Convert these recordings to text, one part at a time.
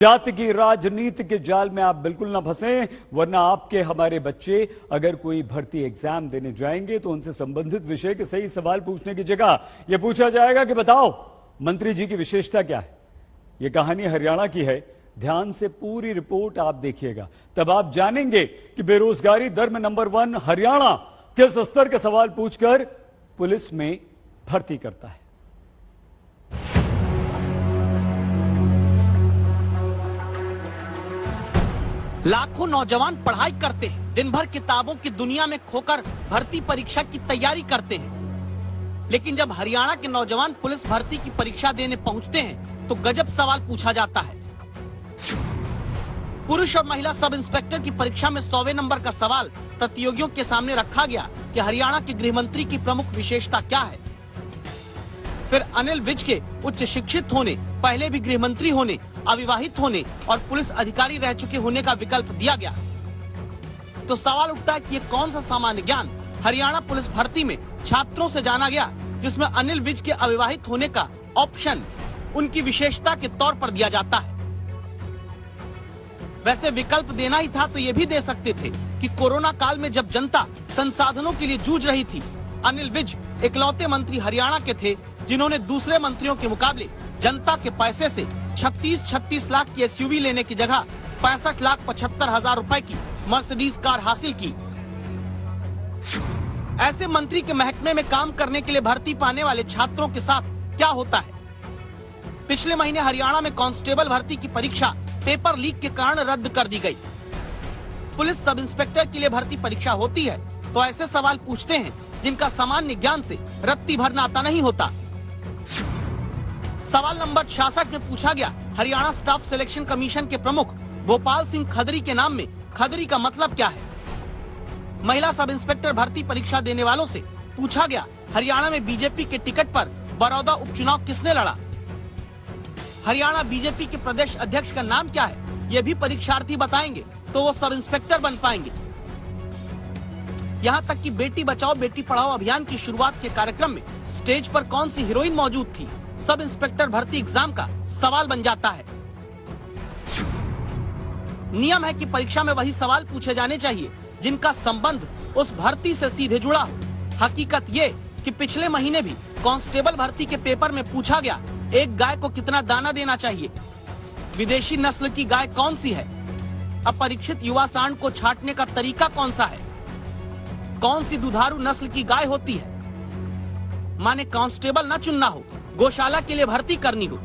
जाति की राजनीति के जाल में आप बिल्कुल ना फंसें, वरना आपके हमारे बच्चे अगर कोई भर्ती एग्जाम देने जाएंगे तो उनसे संबंधित विषय के सही सवाल पूछने की जगह यह पूछा जाएगा कि बताओ मंत्री जी की विशेषता क्या है। यह कहानी हरियाणा की है। ध्यान से पूरी रिपोर्ट आप देखिएगा, तब आप जानेंगे कि बेरोजगारी दर में नंबर 1 हरियाणा किस स्तर के सवाल पूछकर पुलिस में भर्ती करता है। लाखों नौजवान पढ़ाई करते हैं, दिन भर किताबों की दुनिया में खोकर भर्ती परीक्षा की तैयारी करते हैं। लेकिन जब हरियाणा के नौजवान पुलिस भर्ती की परीक्षा देने पहुंचते हैं तो गजब सवाल पूछा जाता है। पुरुष और महिला सब इंस्पेक्टर की परीक्षा में 100वें नंबर का सवाल प्रतियोगियों के सामने रखा गया कि हरियाणा के गृह मंत्री की प्रमुख विशेषता क्या है। फिर अनिल विज के उच्च शिक्षित होने, पहले भी गृह मंत्री होने, अविवाहित होने और पुलिस अधिकारी रह चुके होने का विकल्प दिया गया। तो सवाल उठता है कि ये कौन सा सामान्य ज्ञान हरियाणा पुलिस भर्ती में छात्रों से जाना गया, जिसमें अनिल विज के अविवाहित होने का ऑप्शन उनकी विशेषता के तौर पर दिया जाता है। वैसे विकल्प देना ही था तो ये भी दे सकते थे कि कोरोना काल में जब जनता संसाधनों के लिए जूझ रही थी, अनिल विज इकलौते मंत्री हरियाणा के थे जिन्होंने दूसरे मंत्रियों के मुकाबले जनता के पैसे से 36 लाख की एसयूवी लेने की जगह 65,75,000 रुपए की मर्सिडीज कार हासिल की। ऐसे मंत्री के महकमे में काम करने के लिए भर्ती पाने वाले छात्रों के साथ क्या होता है? पिछले महीने हरियाणा में कांस्टेबल भर्ती की परीक्षा पेपर लीक के कारण रद्द कर दी गई। पुलिस सब इंस्पेक्टर के लिए भर्ती परीक्षा होती है तो ऐसे सवाल पूछते हैं जिनका सामान्य ज्ञान से रत्ती भर नाता नहीं होता। सवाल नंबर 66 में पूछा गया, हरियाणा स्टाफ सिलेक्शन कमीशन के प्रमुख भोपाल सिंह खदरी के नाम में खदरी का मतलब क्या है। महिला सब इंस्पेक्टर भर्ती परीक्षा देने वालों से पूछा गया, हरियाणा में बीजेपी के टिकट पर बड़ौदा उपचुनाव किसने लड़ा। हरियाणा बीजेपी के प्रदेश अध्यक्ष का नाम क्या है, ये भी परीक्षार्थी बताएंगे तो वो सब इंस्पेक्टर बन पाएंगे। यहाँ तक कि बेटी बचाओ बेटी पढ़ाओ अभियान की शुरुआत के कार्यक्रम में स्टेज पर कौन सी हीरोइन मौजूद थी, सब इंस्पेक्टर भर्ती एग्जाम का सवाल बन जाता है। नियम है कि परीक्षा में वही सवाल पूछे जाने चाहिए जिनका संबंध उस भर्ती से सीधे जुड़ा हो। हकीकत ये कि पिछले महीने भी कांस्टेबल भर्ती के पेपर में पूछा गया, एक गाय को कितना दाना देना चाहिए, विदेशी नस्ल की गाय कौन सी है, अपरिचित युवा सांड को छांटने का तरीका कौन सा है, कौन सी दुधारू नस्ल की गाय होती है। माने कांस्टेबल न चुनना हो, गौशाला के लिए भर्ती करनी हो।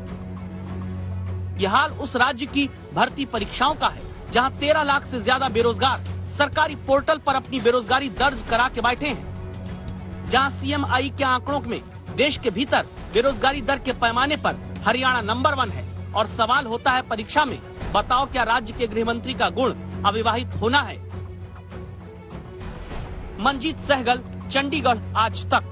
यह हाल उस राज्य की भर्ती परीक्षाओं का है जहां 13 लाख से ज्यादा बेरोजगार सरकारी पोर्टल पर अपनी बेरोजगारी दर्ज करा के बैठे हैं। जहां सीएमआई के आंकड़ों में देश के भीतर बेरोजगारी दर के पैमाने पर हरियाणा नंबर 1 है और सवाल होता है परीक्षा में, बताओ क्या राज्य के गृह मंत्री का गुण अविवाहित होना है। मंजीत सहगल, चंडीगढ़, आज तक।